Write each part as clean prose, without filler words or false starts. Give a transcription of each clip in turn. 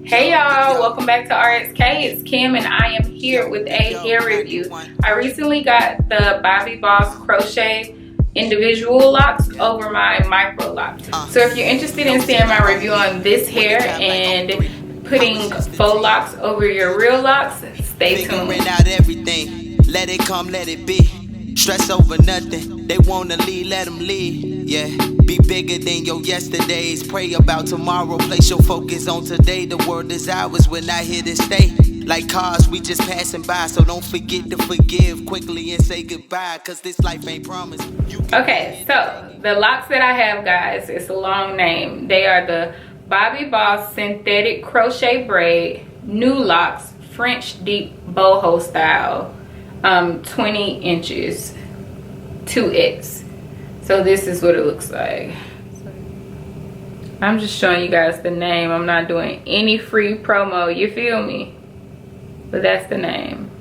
Hey y'all, welcome back to RXK. It's Kim and I am here with a hair review. I recently got the Bobbi Crochet individual locks over my micro locks. So if you're interested in seeing my review on this hair and putting faux locks over your real locks, stay tuned. Let it come, let it be. Stress over nothing. They wanna lead, let them lead. Yeah, be bigger than your yesterdays. Pray about tomorrow. Place your focus on today. The world is ours. We're not here to stay. Like cars, we just passing by. So don't forget to forgive quickly and say goodbye. Cause this life ain't promised. Okay, so the locks that I have, guys, it's a long name. They are the Bobbi synthetic crochet braid new locks, French deep boho style. 20 inches 2x. So this is what it looks like. I'm just showing you guys the name. I'm not doing any free promo, you feel me? But that's the name.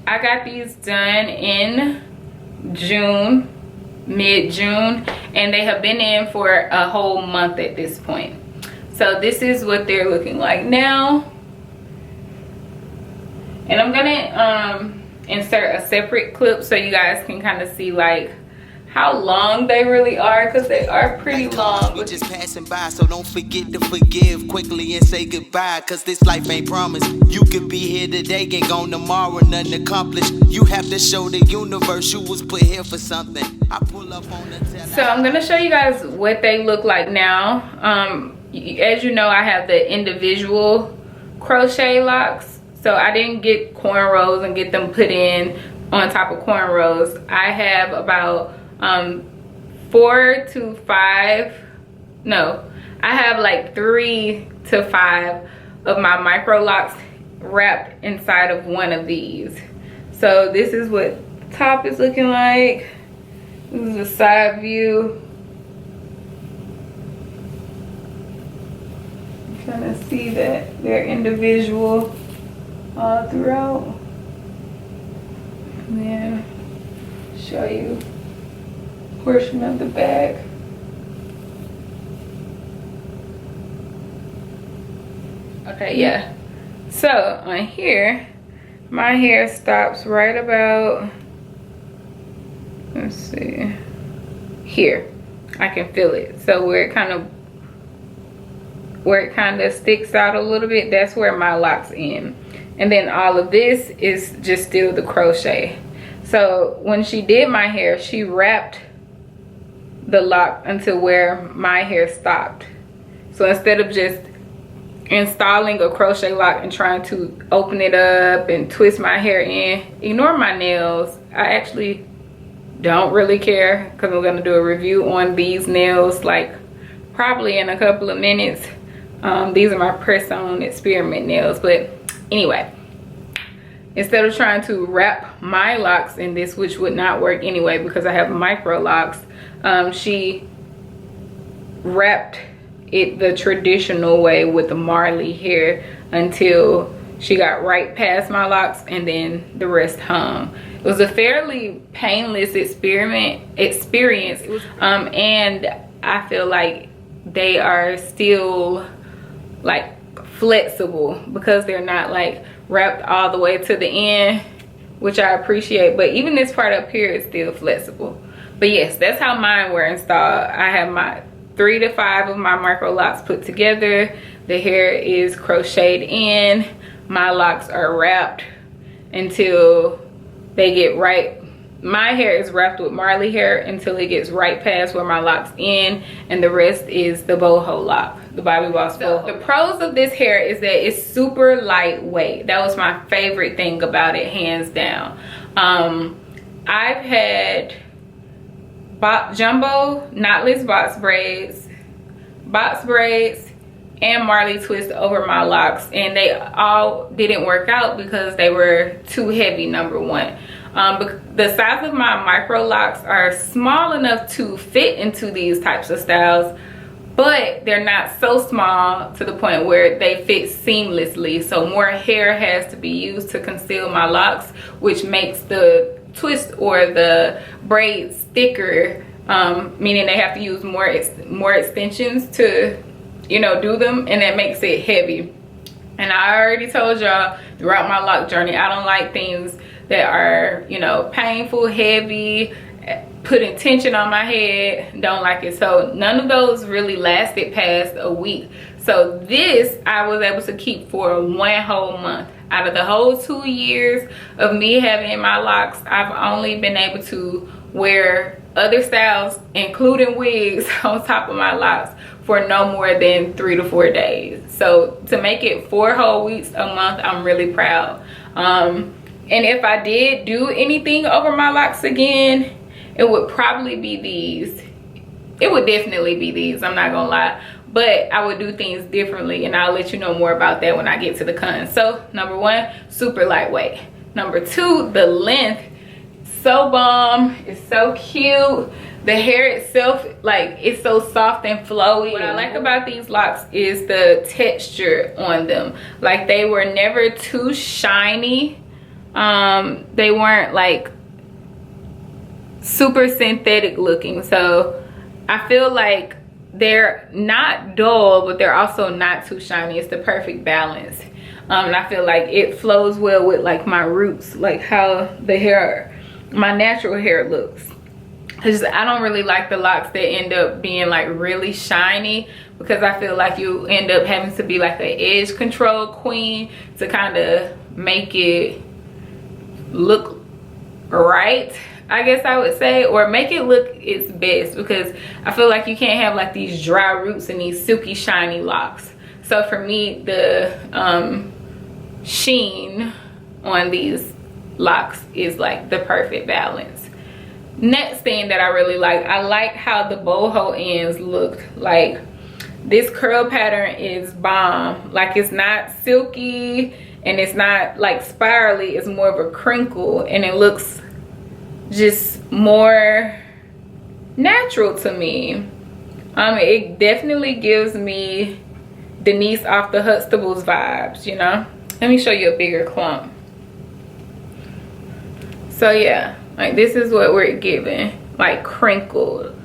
I got these done in June, mid-June, and they have been in for a whole month at this point. So this is what they're looking like now. And I'm gonna insert a separate clip so you guys can kind of see like how long they really are, because they are pretty long. We just passing by, so don't forget to forgive quickly and say goodbye, cause this life ain't promised. You could be here today and gone tomorrow, nothing accomplished. You have to show the universe you was put here for something. I pull up on the tele. So I'm gonna show you guys what they look like now. As you know, I have the individual crochet locks. So I didn't get cornrows and get them put in on top of cornrows. I have about 4 to 5, no, I have like 3 to 5 of my micro locks wrapped inside of one of these. So this is what the top is looking like. This is the side view. I'm trying to see that they're individual all throughout. And then show you a portion of the back. Okay, yeah. So on here, my hair stops right about, let's see, here. I can feel it. So where it kind of sticks out a little bit, that's where my locks end. And then all of this is just still the crochet. So when she did my hair, she wrapped the lock until where my hair stopped. So instead of just installing a crochet lock and trying to open it up and twist my hair in, ignore my nails. I actually don't really care, because I'm gonna do a review on these nails like probably in a couple of minutes. These are my press-on experiment nails. But anyway, instead of trying to wrap my locks in this, which would not work anyway because I have micro locks, she wrapped it the traditional way with the Marley hair until she got right past my locks, and then the rest hung. It was a fairly painless experience. And I feel like they are still like flexible because they're not like wrapped all the way to the end, which I appreciate. But even this part up here is still flexible. But yes, that's how mine were installed. I have my 3 to 5 of my micro locks put together. The hair is crocheted in. My locks are wrapped until they get right. My hair is wrapped with Marley hair until it gets right past where my locks end, and the rest is the boho lock, the Bobbi boho. The pros of this hair is that it's super lightweight. That was my favorite thing about it, hands down. I've had jumbo knotless box braids, and Marley twist over my locks, and they all didn't work out because they were too heavy, number one. The size of my micro locks are small enough to fit into these types of styles, but they're not so small to the point where they fit seamlessly. So more hair has to be used to conceal my locks, which makes the twist or the braids thicker, meaning they have to use more extensions to you know, do them, and that makes it heavy. And I already told y'all throughout my lock journey, I don't like things that are, you know, painful, heavy, putting tension on my head. Don't like it. So none of those really lasted past a week. So this I was able to keep for 1 whole month. Out of the whole 2 years of me having my locks, I've only been able to wear other styles, including wigs, on top of my locks for no more than 3 to 4 days. So to make it 4 whole weeks a month, I'm really proud. And if I did do anything over my locks again, it would probably be these. It would definitely be these, I'm not gonna lie. But I would do things differently, and I'll let you know more about that when I get to the cons. So number 1, super lightweight. Number 2, the length, so bomb. It's so cute. The hair itself, like, it's so soft and flowy. What I like about these locks is the texture on them. Like, they were never too shiny. They weren't like super synthetic looking. So I feel like they're not dull, but they're also not too shiny. It's the perfect balance. And I feel like it flows well with like my roots, like how the hair, my natural hair looks. Cause I don't really like the locks that end up being like really shiny, because I feel like you end up having to be like the edge control queen to kind of make it look right, I guess I would say, or make it look its best, because I feel like you can't have like these dry roots and these silky shiny locks. So for me, the sheen on these locks is like the perfect balance. Next thing that I really like, I like how the boho ends look. Like, this curl pattern is bomb. Like, it's not silky and it's not like spirally, it's more of a crinkle, and it looks just more natural to me. It definitely gives me Denise off the Huxtables vibes, you know. Let me show you a bigger clump. So yeah, like, this is what we're giving, like crinkled,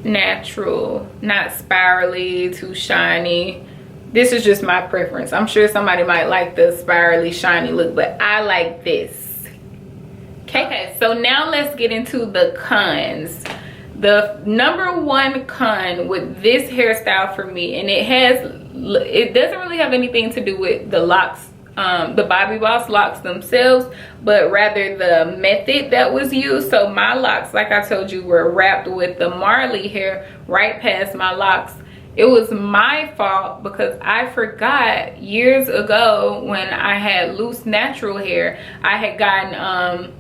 natural, not spirally, too shiny. This is just my preference. I'm sure somebody might like the spirally shiny look, but I like this. Okay, so now let's get into the cons. The number 1 con with this hairstyle for me, and it doesn't really have anything to do with the locks, the Bobbi Boss locks themselves, but rather the method that was used. So my locks, like I told you, were wrapped with the Marley hair right past my locks. It was my fault because I forgot years ago when I had loose natural hair, I had gotten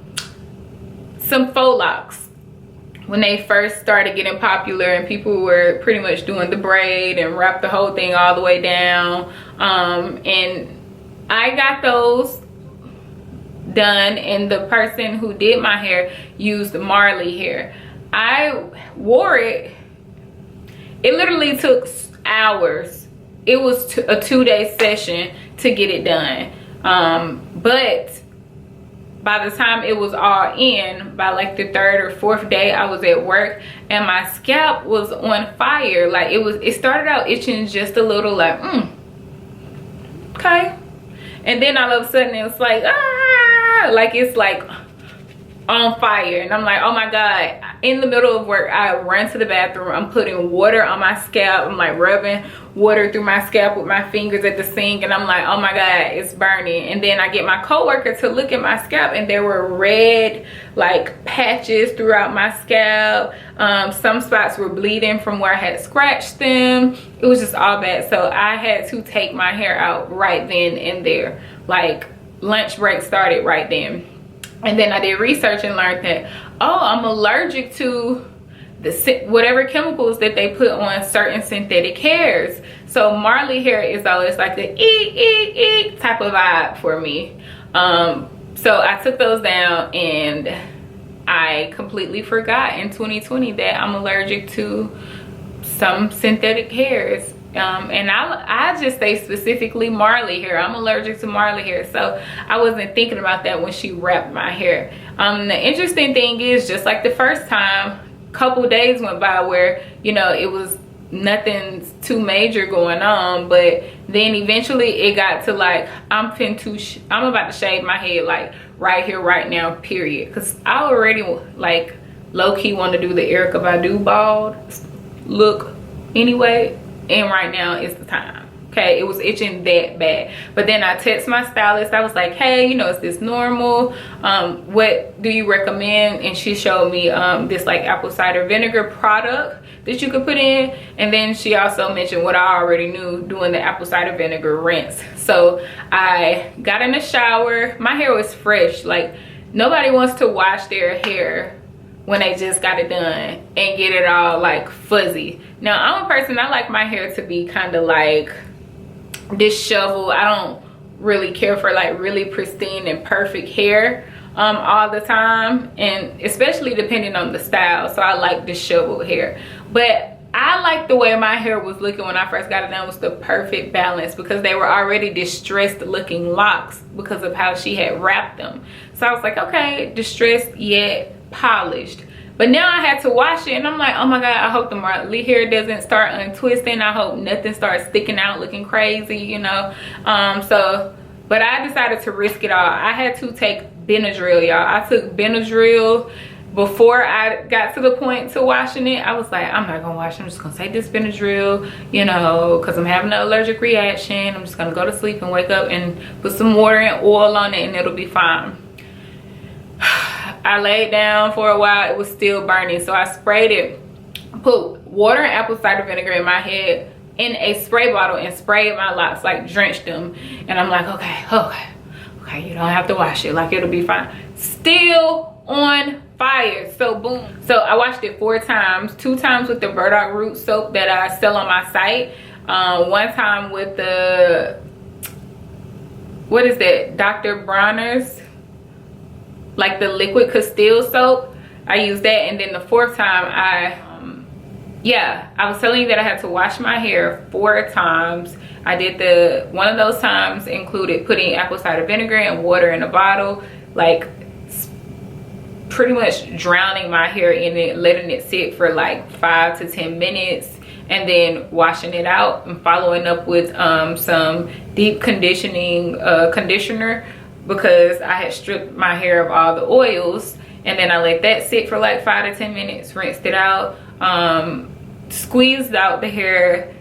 some faux locks when they first started getting popular, and people were pretty much doing the braid and wrap the whole thing all the way down. And I got those done, and the person who did my hair used Marley hair. I wore it. It literally took hours. It was a 2-day session to get it done. But by the time it was all in, by like the 3rd or 4th day, I was at work and my scalp was on fire. Like, it started out itching just a little, like, okay. And then all of a sudden it's like, like, it's like on fire. And I'm like, oh my God. In the middle of work, I run to the bathroom. I'm putting water on my scalp. I'm like rubbing water through my scalp with my fingers at the sink. And I'm like, oh my God, it's burning. And then I get my coworker to look at my scalp, and there were red like patches throughout my scalp. Some spots were bleeding from where I had scratched them. It was just all bad. So I had to take my hair out right then and there. Like, lunch break started right then. And then I did research and learned that, oh, I'm allergic to whatever chemicals that they put on certain synthetic hairs. So Marley hair is always like the eek type of vibe for me. So I took those down, and I completely forgot in 2020 that I'm allergic to some synthetic hairs. And I just say specifically Marley hair. I'm allergic to Marley hair, so I wasn't thinking about that when she wrapped my hair. The interesting thing is, just like the first time, couple days went by where, you know, it was nothing's too major going on. But then eventually it got to like, I'm about to shave my head like right here right now, period, because I already like low-key want to do the Erykah Badu bald look anyway, and right now is the time. Okay, it was itching that bad. But then I text my stylist. I was like, hey, you know, is this normal? What do you recommend? And she showed me this like apple cider vinegar product that you could put in. And then she also mentioned what I already knew, doing the apple cider vinegar rinse. So I got in the shower. My hair was fresh. Like, nobody wants to wash their hair when they just got it done and get it all like fuzzy. Now, I'm a person, I like my hair to be kind of like disheveled. I don't really care for like really pristine and perfect hair all the time, and especially depending on the style. So I like disheveled hair, but I like the way my hair was looking when I first got it done. Was the perfect balance, because they were already distressed looking locks because of how she had wrapped them. So I was like, okay, distressed yet polished. But now I had to wash it, and I'm like, oh my god, I hope the Marley hair doesn't start untwisting. I hope nothing starts sticking out looking crazy, you know. But I decided to risk it all. I had to take Benadryl, y'all. I took Benadryl before I got to the point to washing it. I was like, I'm not gonna wash it. I'm just gonna take this Benadryl, you know, because I'm having an allergic reaction. I'm just gonna go to sleep and wake up and put some water and oil on it, and it'll be fine. I laid down for a while. It was still burning, so I sprayed it, put water and apple cider vinegar in my head in a spray bottle, and sprayed my locks, like drenched them. And I'm like, okay, you don't have to wash it, like it'll be fine. Still on fire. So boom. So I washed it 4 times, 2 times with the burdock root soap that I sell on my site, 1 time with the, what is that, Dr. Bronner's, like the liquid Castile soap. I used that. And then the 4th time I was telling you that I had to wash my hair 4 times. I did one of those times included putting apple cider vinegar and water in a bottle, like pretty much drowning my hair in it, letting it sit for like 5 to 10 minutes, and then washing it out and following up with some deep conditioner, because I had stripped my hair of all the oils. And then I let that sit for like 5 to 10 minutes, rinsed it out, squeezed out the hair,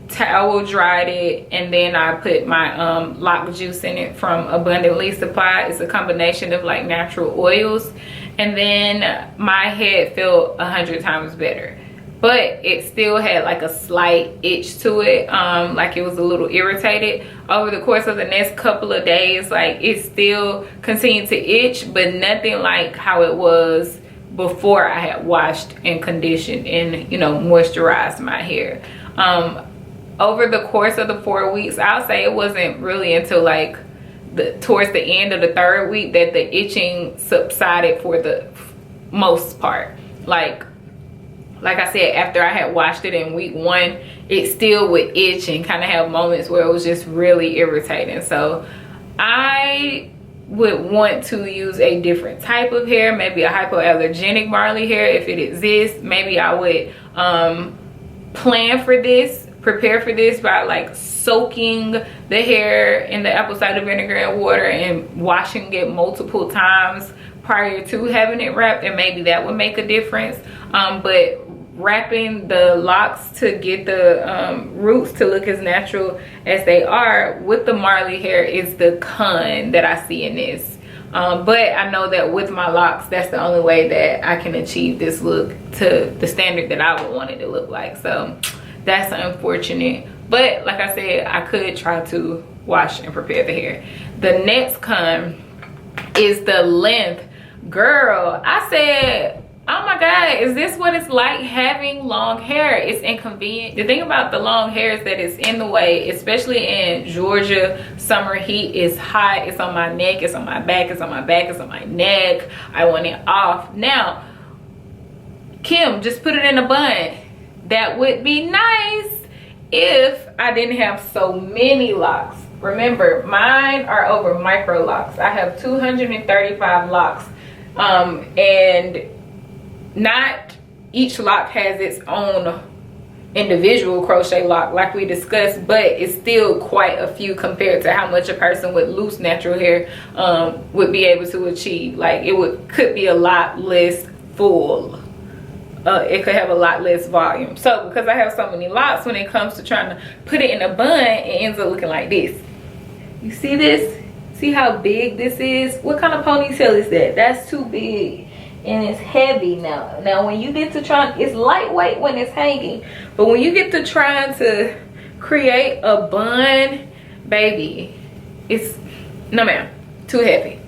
towel dried it, and then I put my lock juice in it from Abundantly Supplied. It's a combination of like natural oils. And then my head felt 100 times better, but it still had like a slight itch to it, like it was a little irritated. Over the course of the next couple of days, like it still continued to itch, but nothing like how it was before I had washed and conditioned and, you know, moisturized my hair. Over the course of the 4 weeks, I'll say it wasn't really until like towards the end of the 3rd week that the itching subsided for the most part. Like I said, after I had washed it in week 1, it still would itch and kind of have moments where it was just really irritating. So I would want to use a different type of hair, maybe a hypoallergenic Marley hair if it exists. Maybe I would prepare for this by like soaking the hair in the apple cider vinegar and water and washing it multiple times prior to having it wrapped, and maybe that would make a difference. But wrapping the locks to get the roots to look as natural as they are with the Marley hair is the con that I see in this. But I know that with my locks, that's the only way that I can achieve this look to the standard that I would want it to look like. So that's unfortunate, but like I said, I could try to wash and prepare the hair. The next con is the length. Girl, I said, oh my god, is this what it's like having long hair? It's inconvenient. The thing about the long hair is that it's in the way, especially in Georgia. Summer heat is hot. It's on my neck, it's on my back, it's on my back, it's on my neck. I want it off. Now, Kim, just put it in a bun. That would be nice if I didn't have so many locks. Remember, mine are over Microlocs. I have 235 locks, and not each lock has its own individual crochet lock like we discussed, but it's still quite a few compared to how much a person with loose natural hair would be able to achieve. Like it could be a lot less full. It could have a lot less volume. So because I have so many locks, when it comes to trying to put it in a bun, it ends up looking like this. You see this? See how big this is? What kind of ponytail is that? That's too big. And it's heavy now. Now when you get to trying, it's lightweight when it's hanging, but when you get to trying to create a bun, baby, it's, no ma'am, too heavy.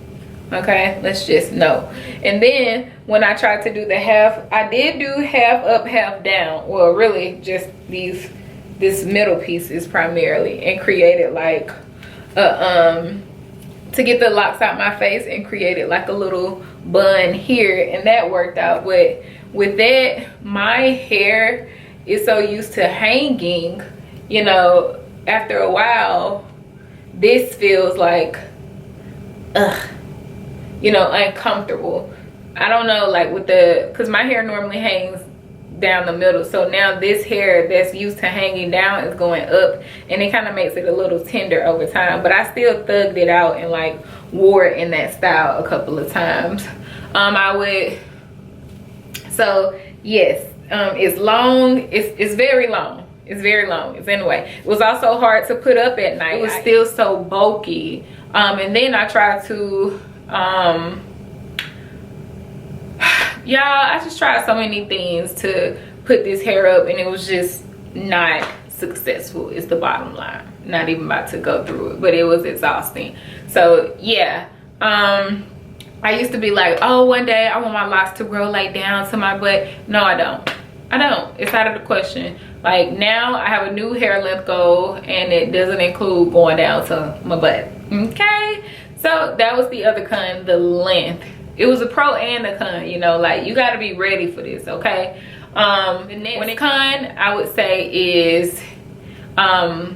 Okay, let's just know. And then when I tried to do the half, I did do half up, half down. Well, really just this middle pieces primarily, and created like a to get the locks out my face and created like a little bun here, and that worked out. But with that, my hair is so used to hanging, you know, after a while this feels like you know, uncomfortable. I don't know, like with the, because my hair normally hangs down the middle, so now this hair that's used to hanging down is going up, and it kind of makes it a little tender over time. But I still thugged it out and like wore it in that style a couple of times. I would, so yes, it's long, it's very long, it's very long. It's anyway, it was also hard to put up at night. It was still so bulky. And then I tried to y'all, I just tried so many things to put this hair up, and it was just not successful, is the bottom line. Not even about to go through it, but it was exhausting. So yeah, I used to be like, oh, one day I want my locks to grow like down to my butt. No, I don't. It's out of the question. Like now I have a new hair length goal, and it doesn't include going down to my butt. Okay, so that was the other con, the length. It was a pro and a con, you know, like you got to be ready for this. Okay, the next con I would say is I'll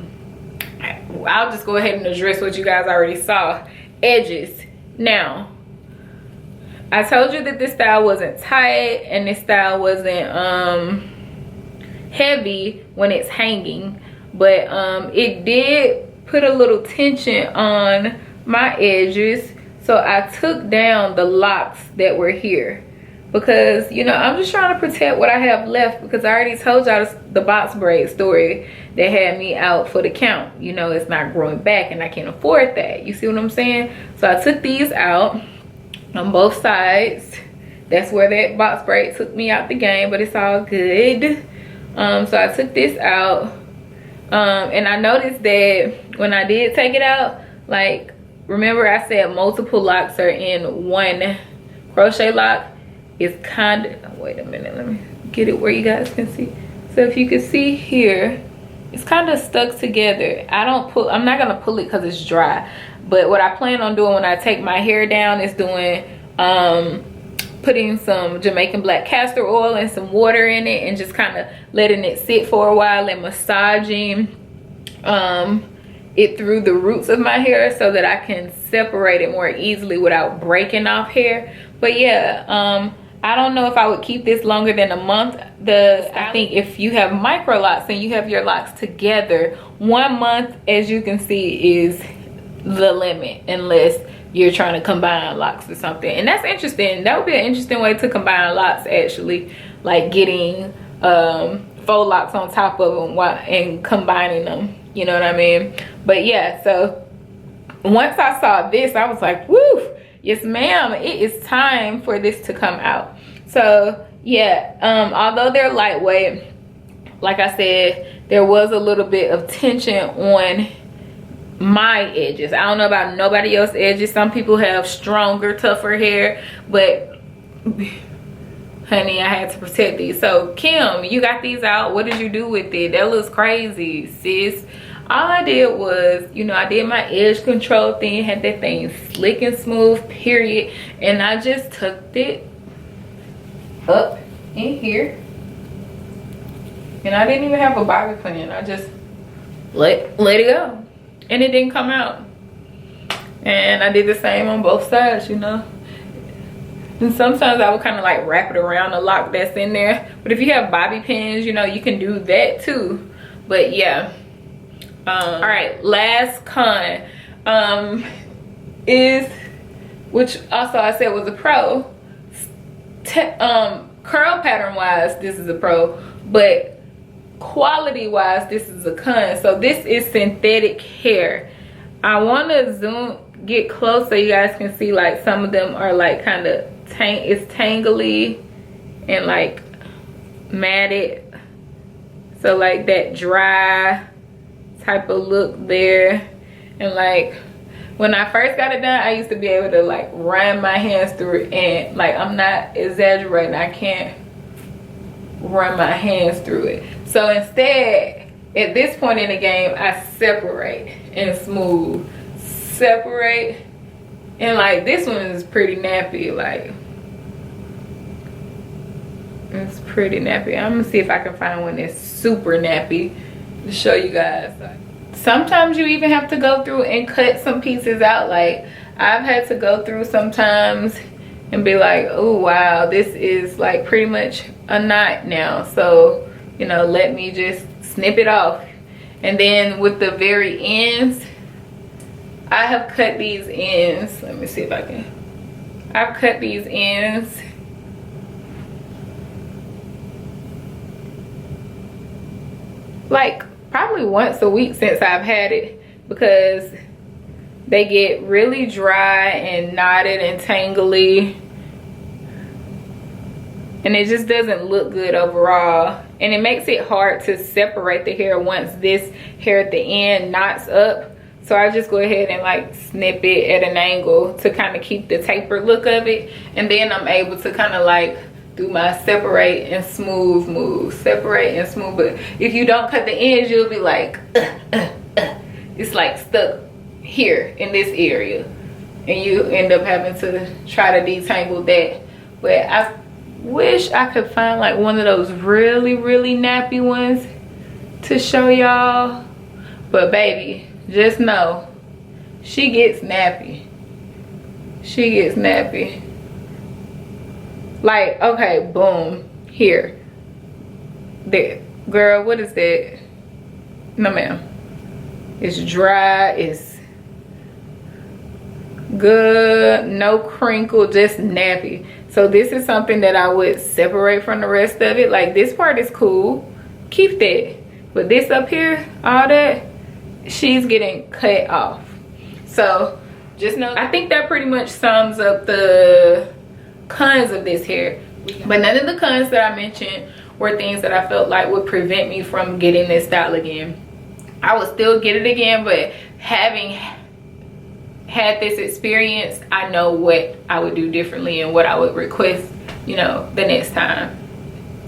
just go ahead and address what you guys already saw. Edges. Now I told you that this style wasn't tight and this style wasn't heavy when it's hanging, but it did put a little tension on my edges. So I took down the locks that were here because, you know, I'm just trying to protect what I have left, because I already told y'all the box braid story that had me out for the count. You know, it's not growing back and I can't afford that. You see what I'm saying? So I took these out on both sides. That's where that box braid took me out the game, but it's all good. So I took this out, and I noticed that when I did take it out, like, remember I said multiple locks are in one crochet lock? It's kind of, wait a minute, let me get it where you guys can see. So if you can see here, it's kind of stuck together. I'm not gonna pull it because it's dry, but what I plan on doing when I take my hair down is doing putting some Jamaican black castor oil and some water in it, and just kind of letting it sit for a while and massaging it through the roots of my hair so that I can separate it more easily without breaking off hair. But yeah, I don't know if I would keep this longer than a month. I think if you have Microlocs and you have your locks together, 1 month, as you can see, is the limit, unless you're trying to combine locks or something. And that's interesting. That would be an interesting way to combine locks, actually, like getting faux locks on top of them and combining them, you know what I mean? But yeah, so once I saw this, I was like, woo, yes ma'am, it is time for this to come out. So yeah, although they're lightweight, like I said, there was a little bit of tension on my edges. I don't know about nobody else's edges. Some people have stronger, tougher hair, but honey, I had to protect these. So Kim, you got these out. What did you do with it? That looks crazy, sis. All I did was, you know, I did my edge control thing, had that thing slick and smooth, period, and I just tucked it up in here, and I didn't even have a bobby pin. I just let it go, and it didn't come out. And I did the same on both sides, you know. And sometimes I would kind of like wrap it around the lock that's in there. But if you have bobby pins, you know, you can do that too. But yeah. All right, last con is, which also I said was a pro. Curl pattern wise, this is a pro, but quality wise, this is a con. So this is synthetic hair. I want to get close so you guys can see, like, some of them are like kind of it's tangly and like matted, so like that dry type of look there. And like when I first got it done, I used to be able to like run my hands through it, and like, I'm not exaggerating, I can't run my hands through it. So instead, at this point in the game, I separate and smooth, separate. And like, this one is pretty nappy, like it's pretty nappy. I'm gonna see if I can find one that's super nappy to show you guys. Sometimes you even have to go through and cut some pieces out. Like, I've had to go through sometimes and be like, oh wow, this is like pretty much a knot now, so you know, let me just snip it off. And then with the very ends, I have cut these ends. Let me see if I can. I've cut these ends like probably once a week since I've had it, because they get really dry and knotted and tangly, and it just doesn't look good overall. And it makes it hard to separate the hair once this hair at the end knots up. So I just go ahead and like snip it at an angle to kind of keep the tapered look of it, and then I'm able to kind of like do my separate and smooth move, separate and smooth. But if you don't cut the ends, you'll be like it's like stuck here in this area, and you end up having to try to detangle that. But I wish I could find like one of those really nappy ones to show y'all. But baby, just know she gets nappy. She gets nappy. Like, okay, boom, here, there, girl, what is that? No ma'am, it's dry, it's good, no crinkle, just nappy. So this is something that I would separate from the rest of it. Like, this part is cool, keep that, but this up here, all that, she's getting cut off. So just know, I think that pretty much sums up the cons of this hair. But none of the cons that I mentioned were things that I felt like would prevent me from getting this style again. I would still get it again, but having had this experience, I know what I would do differently and what I would request, you know, the next time.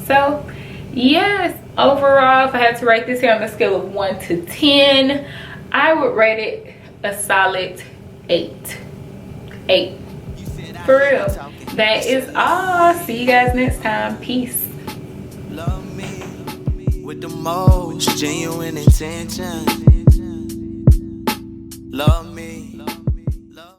So yes, overall, if I had to rate this hair on a scale of 1 to 10, I would rate it a solid 8. For real. That is all. See you guys next time. Peace. Love me with the most genuine intention. Love me